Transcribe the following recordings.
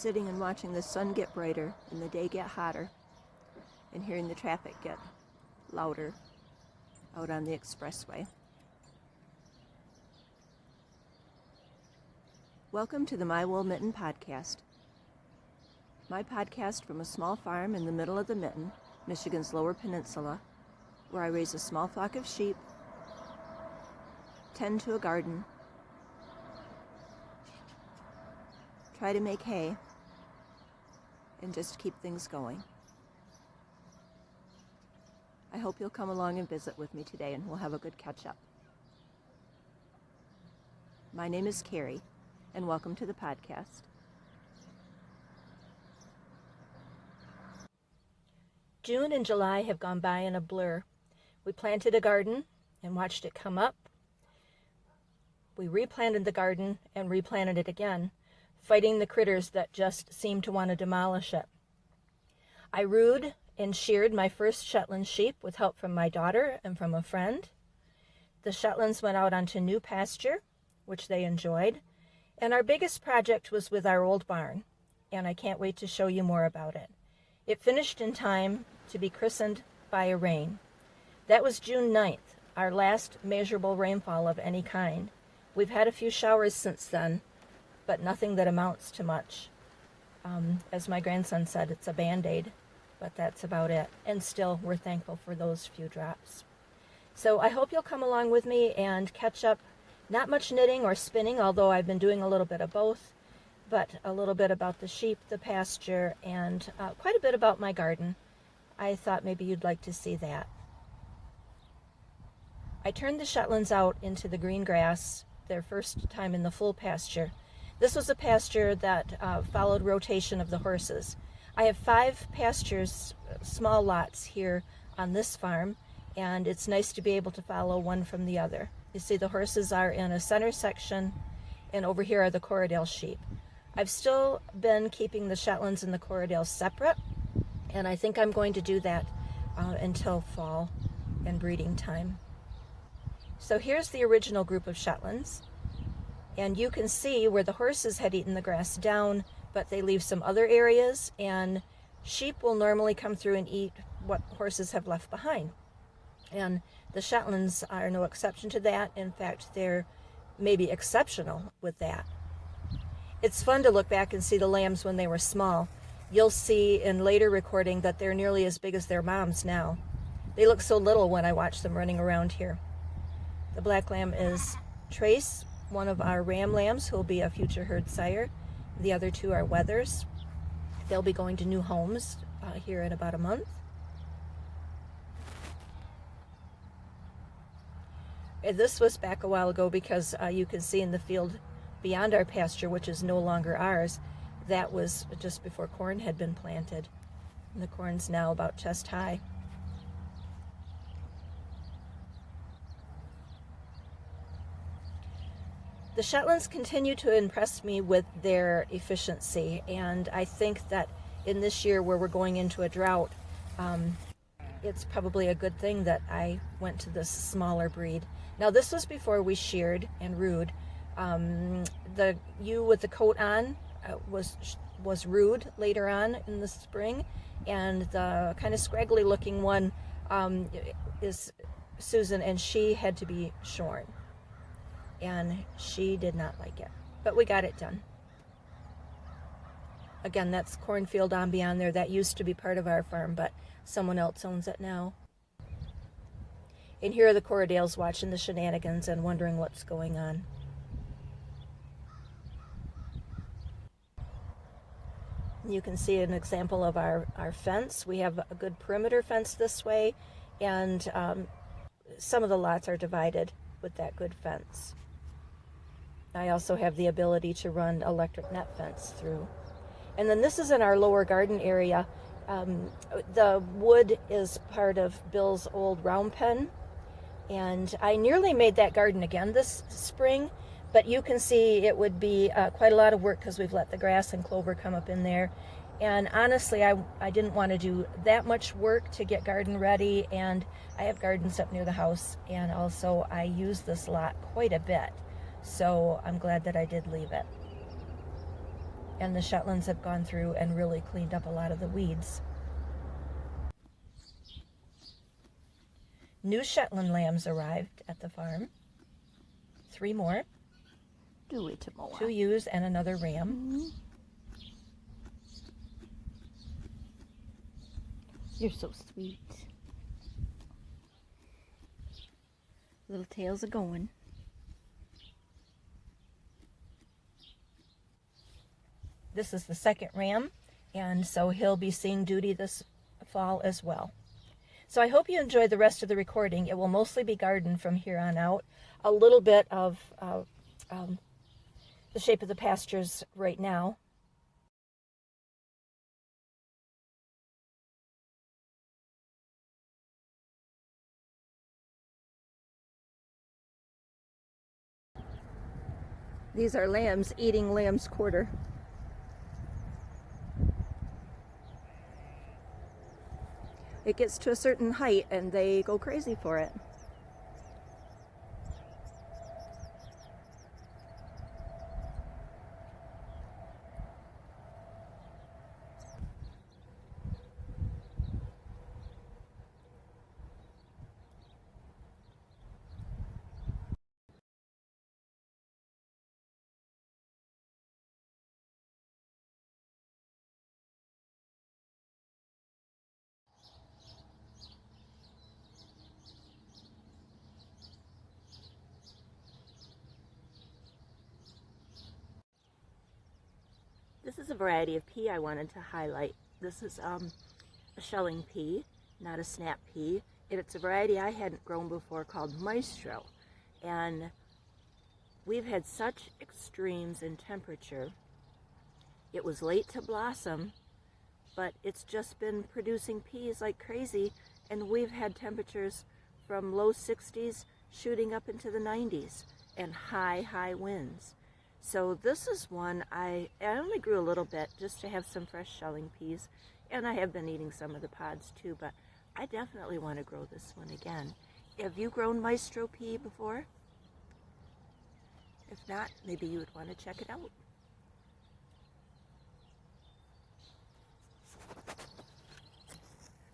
sitting and watching the sun get brighter and the day get hotter and hearing the traffic get louder out on the expressway. Welcome to the My Wool Mitten podcast. My podcast from a small farm in the middle of the Mitten, Michigan's Lower Peninsula, where I raise a small flock of sheep, tend to a garden, try to make hay, and just keep things going. I hope you'll come along and visit with me today and we'll have a good catch up. My name is Carrie, and welcome to the podcast. June and July have gone by in a blur. We planted a garden and watched it come up. We replanted the garden and replanted it again, fighting the critters that just seemed to want to demolish it. I rooed and sheared my first Shetland sheep with help from my daughter and from a friend. The Shetlands went out onto new pasture, which they enjoyed, and our biggest project was with our old barn, and I can't wait to show you more about it. It finished in time to be christened by a rain. That was June 9th, our last measurable rainfall of any kind. We've had a few showers since then, but nothing that amounts to much. As my grandson said, it's a Band-Aid, but that's about it. And still, we're thankful for those few drops. So I hope you'll come along with me and catch up. Not much knitting or spinning, although I've been doing a little bit of both, but a little bit about the sheep, the pasture, and quite a bit about my garden. I thought maybe you'd like to see that. I turned the Shetlands out into the green grass their first time in the full pasture. This was a pasture that followed rotation of the horses. I have 5 pastures, small lots here on this farm, and it's nice to be able to follow one from the other. You see the horses are in a center section, and over here are the Corriedale sheep. I've still been keeping the Shetlands and the Corriedales separate, and I think I'm going to do that until fall and breeding time. So here's the original group of Shetlands, and you can see where the horses had eaten the grass down, but they leave some other areas, and sheep will normally come through and eat what horses have left behind. And the Shetlands are no exception to that. In fact, they're maybe exceptional with that. It's fun to look back and see the lambs when they were small. You'll see in later recording that they're nearly as big as their moms now. They look so little when I watch them running around here. The black lamb is Trace, one of our ram lambs who will be a future herd sire. The other 2 are wethers. They'll be going to new homes here in about a month. And this was back a while ago because you can see in the field beyond our pasture, which is no longer ours, that was just before corn had been planted. And the corn's now about chest high. The Shetlands continue to impress me with their efficiency, and I think that in this year where we're going into a drought, it's probably a good thing that I went to this smaller breed. Now this was before we sheared and rued. The ewe with the coat on was rued later on in the spring, and the kind of scraggly looking one is Susan, and she had to be shorn. And she did not like it, but we got it done. Again, that's cornfield on beyond there. That used to be part of our farm, but someone else owns it now. And here are the Corriedales watching the shenanigans and wondering what's going on. You can see an example of our fence. We have a good perimeter fence this way, and some of the lots are divided with that good fence. I also have the ability to run electric net fence through. And then this is in our lower garden area. The wood is part of Bill's old round pen, and I nearly made that garden again this spring, but you can see it would be quite a lot of work because we've let the grass and clover come up in there. And honestly, I didn't want to do that much work to get garden ready, and I have gardens up near the house, and also I use this lot quite a bit, so I'm glad that I did leave it. and the Shetlands have gone through and really cleaned up a lot of the weeds. New Shetland lambs arrived at the farm. 3 more. 2 ewes and another ram. You're so sweet. Little tails are going. This is the second ram, and so he'll be seeing duty this fall as well. So I hope you enjoyed the rest of the recording. It will mostly be garden from here on out. A little bit of the shape of the pastures right now. These are lambs eating lamb's quarter. It gets to a certain height and they go crazy for it. This is a variety of pea I wanted to highlight. This is a shelling pea, not a snap pea. It's a variety I hadn't grown before called Maestro. And we've had such extremes in temperature. It was late to blossom, but it's just been producing peas like crazy, and we've had temperatures from low 60s shooting up into the 90s and high winds. So this is one I only grew a little bit just to have some fresh shelling peas, and I have been eating some of the pods too, but I definitely want to grow this one again. Have you grown Maestro pea before? If not, maybe you would want to check it out. Look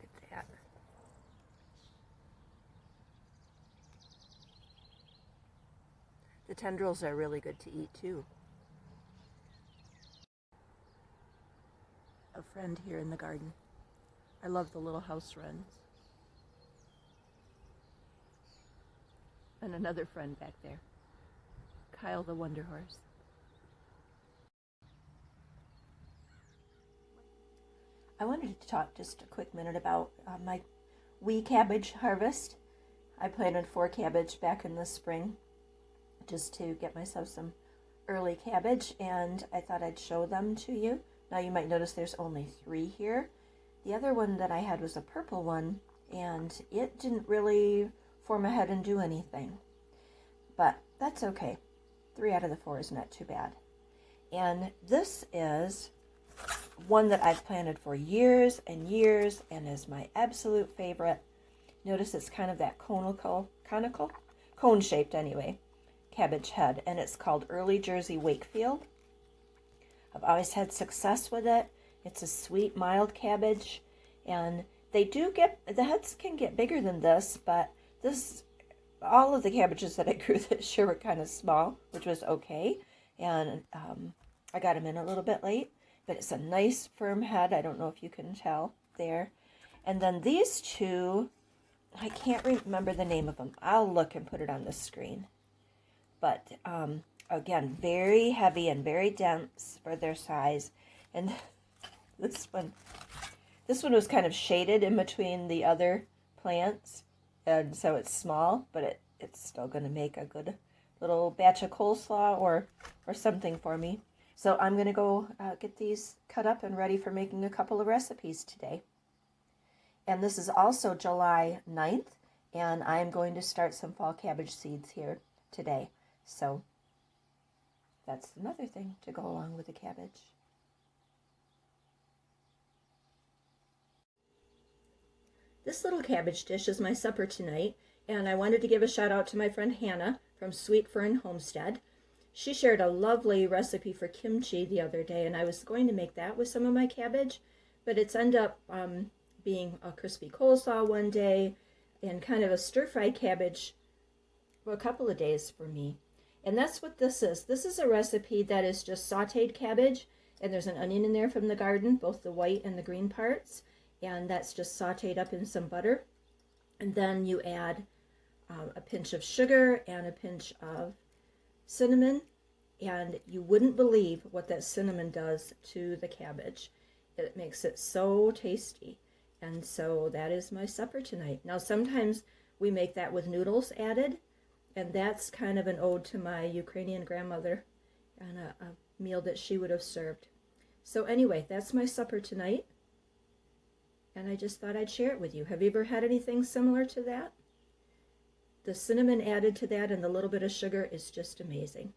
at that. The tendrils are really good to eat too. A friend here in the garden. I love the little house wrens. And another friend back there, Kyle the Wonder Horse. I wanted to talk just a quick minute about my wee cabbage harvest. I planted 4 cabbage back in the spring just to get myself some early cabbage, and I thought I'd show them to you. Now you might notice there's only 3 here. The other one that I had was a purple one, and it didn't really form a head and do anything. But that's okay. 3 out of the 4 is not too bad. And this is one that I've planted for years and years and is my absolute favorite. Notice it's kind of that conical, cone-shaped anyway, cabbage head, and it's called Early Jersey Wakefield. I've always had success with it. It's a sweet, mild cabbage, and the heads can get bigger than this, but all of the cabbages that I grew this year were kind of small, which was okay, and I got them in a little bit late, but it's a nice firm head. I don't know if you can tell there. And then these 2, I can't remember the name of them. I'll look and put it on the screen. But again, very heavy and very dense for their size. And this one was kind of shaded in between the other plants, and so it's small, but it's still going to make a good little batch of coleslaw or something for me. So I'm going to go get these cut up and ready for making a couple of recipes today. And this is also July 9th, and I'm going to start some fall cabbage seeds here today. So that's another thing to go along with the cabbage. This little cabbage dish is my supper tonight, and I wanted to give a shout out to my friend Hannah from Sweet Fern Homestead. She shared a lovely recipe for kimchi the other day, and I was going to make that with some of my cabbage, but it's ended up being a crispy coleslaw one day and kind of a stir-fried cabbage for a couple of days for me. And that's what this is. This is a recipe that is just sauteed cabbage, and there's an onion in there from the garden, both the white and the green parts, and that's just sauteed up in some butter. And then you add a pinch of sugar and a pinch of cinnamon, and you wouldn't believe what that cinnamon does to the cabbage. It makes it so tasty. And so that is my supper tonight. Now sometimes we make that with noodles added, and that's kind of an ode to my Ukrainian grandmother and a meal that she would have served. So anyway, that's my supper tonight, and I just thought I'd share it with you. Have you ever had anything similar to that? The cinnamon added to that and the little bit of sugar is just amazing.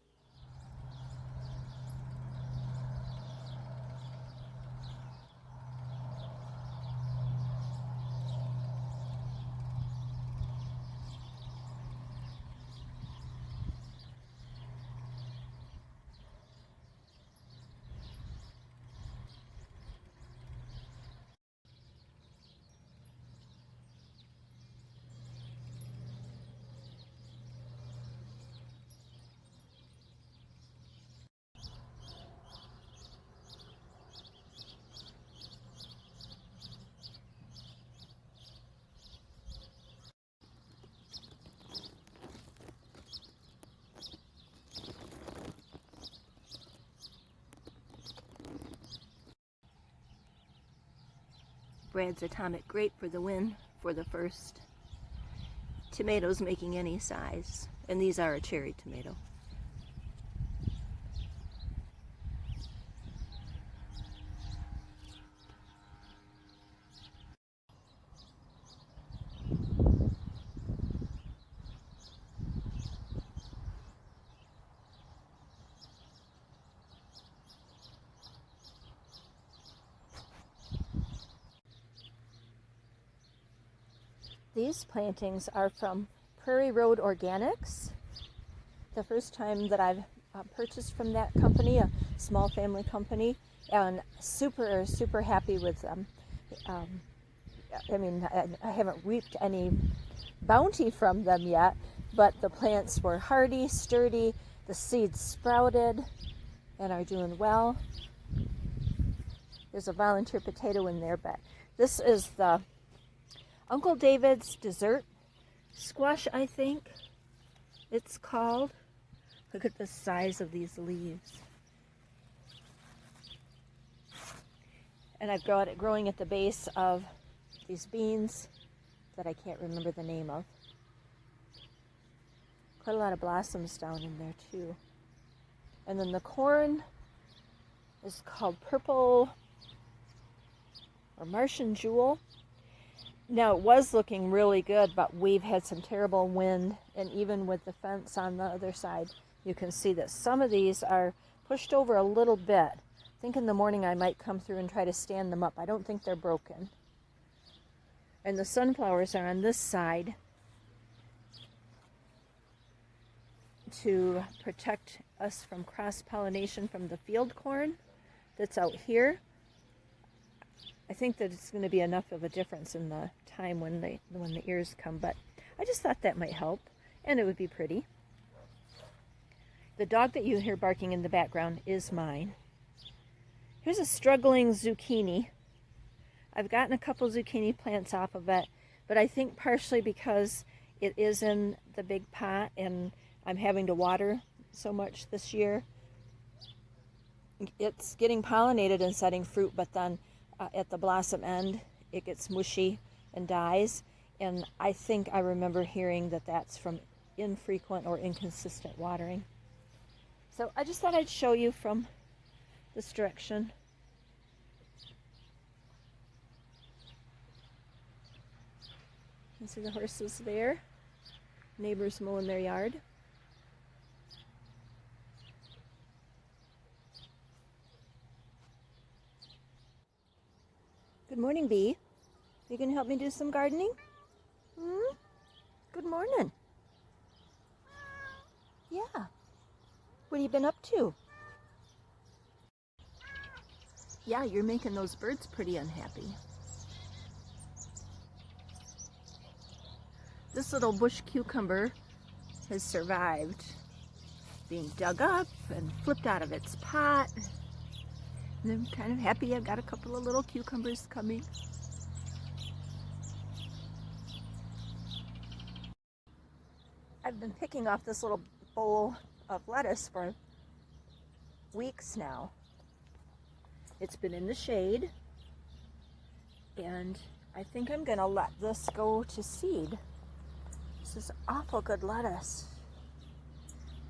Brad's atomic grape for the win for the first tomatoes making any size. And these are a cherry tomato. These plantings are from Prairie Road Organics. The first time that I've purchased from that company, a small family company, and super happy with them. I mean, I haven't reaped any bounty from them yet, but the plants were hardy, sturdy, the seeds sprouted and are doing well. There's a volunteer potato in there, but this is the Uncle David's dessert squash, I think it's called. Look at the size of these leaves. And I've got it growing at the base of these beans that I can't remember the name of. Quite a lot of blossoms down in there too. And then the corn is called Purple or Martian Jewel. Now, it was looking really good, but we've had some terrible wind, and even with the fence on the other side, you can see that some of these are pushed over a little bit. I think in the morning I might come through and try to stand them up. I don't think they're broken. And the sunflowers are on this side to protect us from cross-pollination from the field corn that's out here. I think that it's going to be enough of a difference in the time when the ears come, but I just thought that might help, and it would be pretty. The dog that you hear barking in the background is mine. Here's a struggling zucchini. I've gotten a couple zucchini plants off of it, but I think partially because it is in the big pot and I'm having to water so much this year. It's getting pollinated and setting fruit, but then at the blossom end, it gets mushy and dies. And I think I remember hearing that that's from infrequent or inconsistent watering. So I just thought I'd show you from this direction. You can see the horses there. Neighbors mowing their yard. Good morning, Bee. You can help me do some gardening? Good morning. Yeah. What have you been up to? Yeah, you're making those birds pretty unhappy. This little bush cucumber has survived being dug up and flipped out of its pot. And I'm kind of happy I've got a couple of little cucumbers coming. I've been picking off this little bowl of lettuce for weeks now. It's been in the shade, and I think I'm gonna let this go to seed. This is awful good lettuce.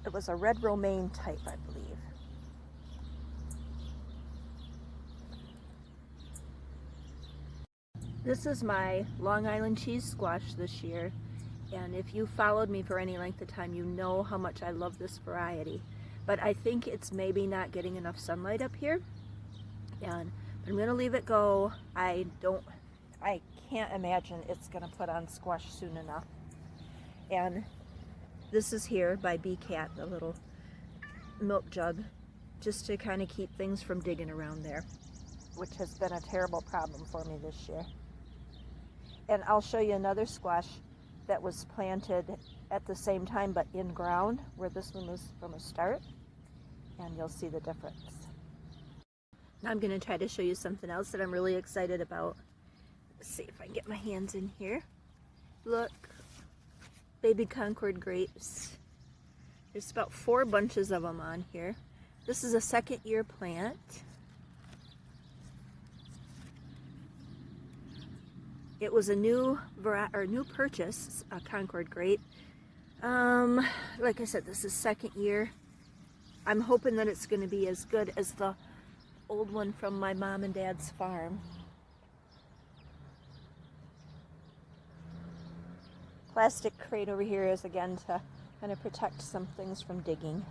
It was a red romaine type, I believe. This is my Long Island cheese squash this year, and if you followed me for any length of time, you know how much I love this variety. But I think it's maybe not getting enough sunlight up here, and I'm gonna leave it go. I can't imagine it's gonna put on squash soon enough. And this is here by Bee Cat, the little milk jug, just to kind of keep things from digging around there, which has been a terrible problem for me this year. And I'll show you another squash that was planted at the same time but in ground, where this one was from a start, and you'll see the difference. Now I'm going to try to show you something else that I'm really excited about. Let's see if I can get my hands in here. Look, baby Concord grapes. There's about 4 bunches of them on here. This is a second-year plant. It was a new purchase, a Concord grape. Like I said, this is second year. I'm hoping that it's going to be as good as the old one from my mom and dad's farm. Plastic crate over here is again to kind of protect some things from digging.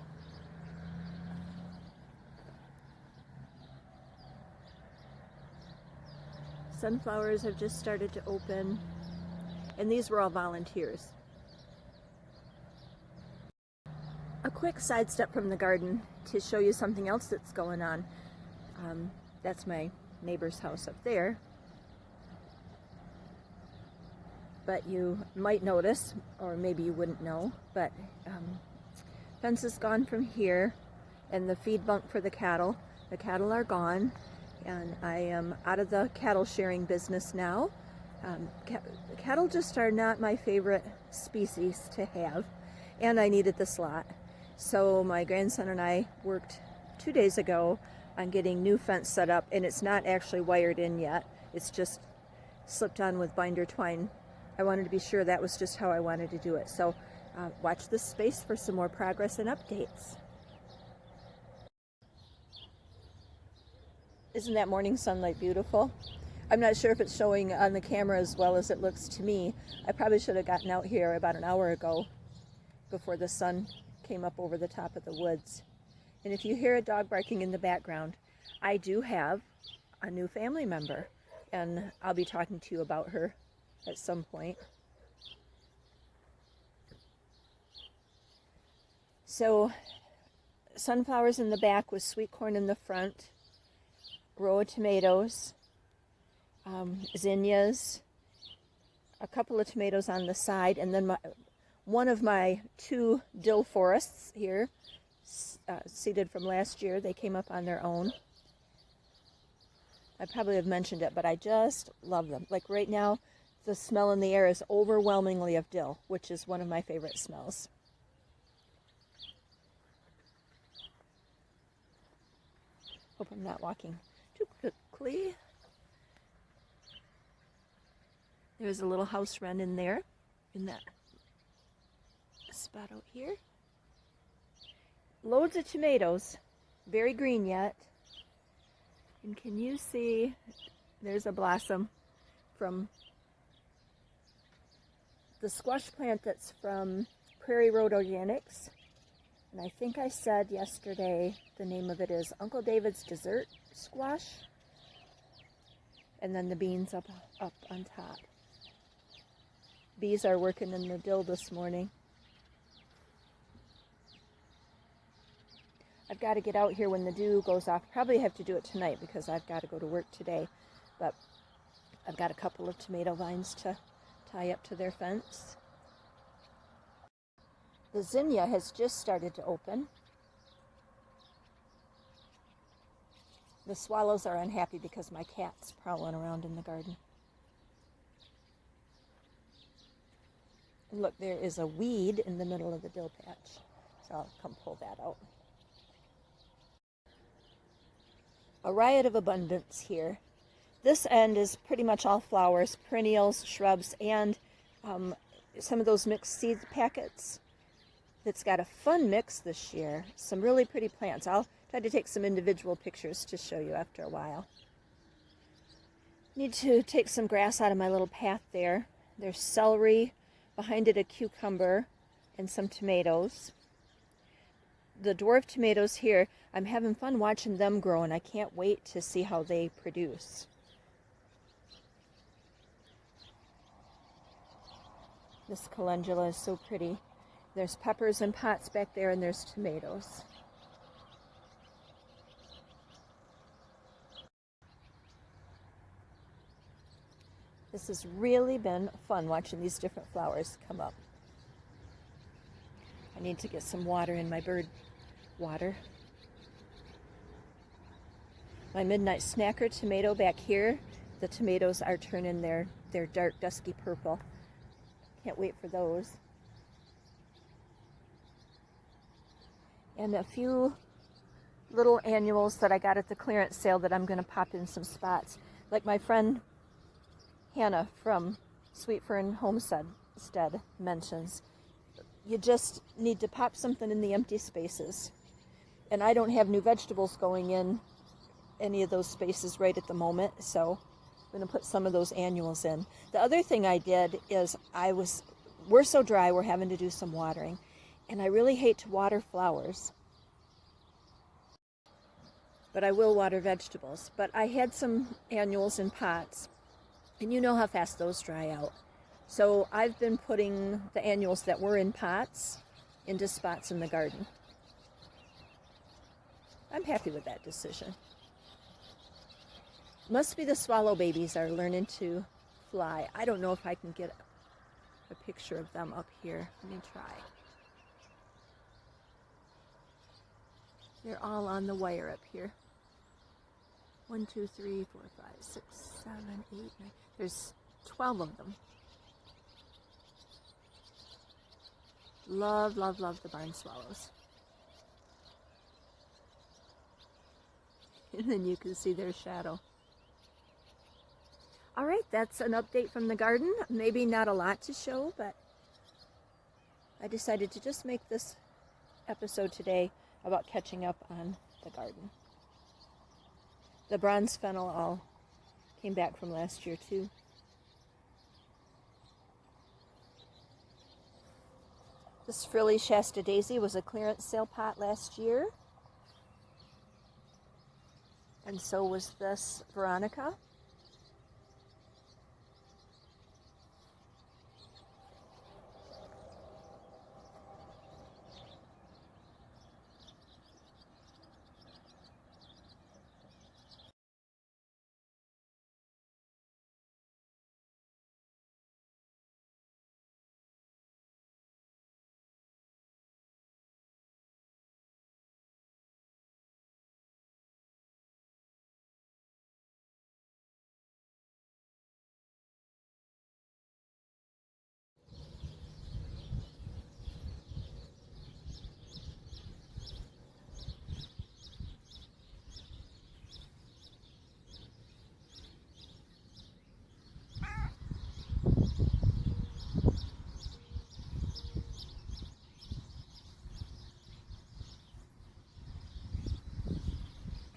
Sunflowers have just started to open, and these were all volunteers. A quick sidestep from the garden to show you something else that's going on. That's my neighbor's house up there. But you might notice, or maybe you wouldn't know, but fence is gone from here, and the feed bunk for the cattle. The cattle are gone, and I am out of the cattle sharing business now. Cattle just are not my favorite species to have, and I needed the slot. So my grandson and I worked 2 days ago on getting new fence set up, and it's not actually wired in yet. It's just slipped on with binder twine. I wanted to be sure that was just how I wanted to do it. So watch this space for some more progress and updates. Isn't that morning sunlight beautiful? I'm not sure if it's showing on the camera as well as it looks to me. I probably should have gotten out here about an hour ago before the sun came up over the top of the woods. And if you hear a dog barking in the background, I do have a new family member, and I'll be talking to you about her at some point. So sunflowers in the back with sweet corn in the front, row of tomatoes, zinnias, a couple of tomatoes on the side, and then one of my 2 dill forests here, seeded from last year. They came up on their own. I probably have mentioned it, but I just love them. Like right now, the smell in the air is overwhelmingly of dill, which is one of my favorite smells. Hope I'm not walking too quickly. There's a little house wren in there, in that spot out here. Loads of tomatoes, very green yet. And can you see, there's a blossom from the squash plant that's from Prairie Road Organics. And I think I said yesterday the name of it is Uncle David's Dessert Squash. And then the beans up on top. Bees are working in the dill this morning. I've got to get out here when the dew goes off. Probably have to do it tonight because I've got to go to work today. But I've got a couple of tomato vines to tie up to their fence. The zinnia has just started to open. The swallows are unhappy because my cat's prowling around in the garden. And look, there is a weed in the middle of the dill patch. So I'll come pull that out. A riot of abundance here. This end is pretty much all flowers, perennials, shrubs, and some of those mixed seed packets. It's got a fun mix this year. Some really pretty plants. I'll try to take some individual pictures to show you after a while. Need to take some grass out of my little path there. There's celery, behind it a cucumber, and some tomatoes. The dwarf tomatoes here, I'm having fun watching them grow, and I can't wait to see how they produce. This calendula is so pretty. There's peppers in pots back there, and there's tomatoes. This has really been fun watching these different flowers come up. I need to get some water in my bird water. My midnight snacker tomato back here, the tomatoes are turning their dark dusky purple. Can't wait for those. And a few little annuals that I got at the clearance sale that I'm going to pop in some spots. Like my friend Hannah from Sweet Fern Homestead mentions, you just need to pop something in the empty spaces. And I don't have new vegetables going in any of those spaces right at the moment, so I'm going to put some of those annuals in. The other thing I did is we're so dry, we're having to do some watering. And I really hate to water flowers, but I will water vegetables. But I had some annuals in pots, and you know how fast those dry out. So I've been putting the annuals that were in pots into spots in the garden. I'm happy with that decision. Must be the swallow babies are learning to fly. I don't know if I can get a picture of them up here. Let me try. They're all on the wire up here. 1, 2, 3, 4, 5, 6, 7, 8, 9. There's 12 of them. Love, love, love the barn swallows. And then you can see their shadow. All right, that's an update from the garden. Maybe not a lot to show, but I decided to just make this episode today about catching up on the garden. The bronze fennel all came back from last year too. This frilly Shasta daisy was a clearance sale pot last year. And so was this Veronica.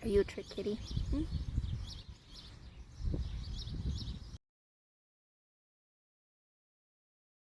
Are you a trick kitty?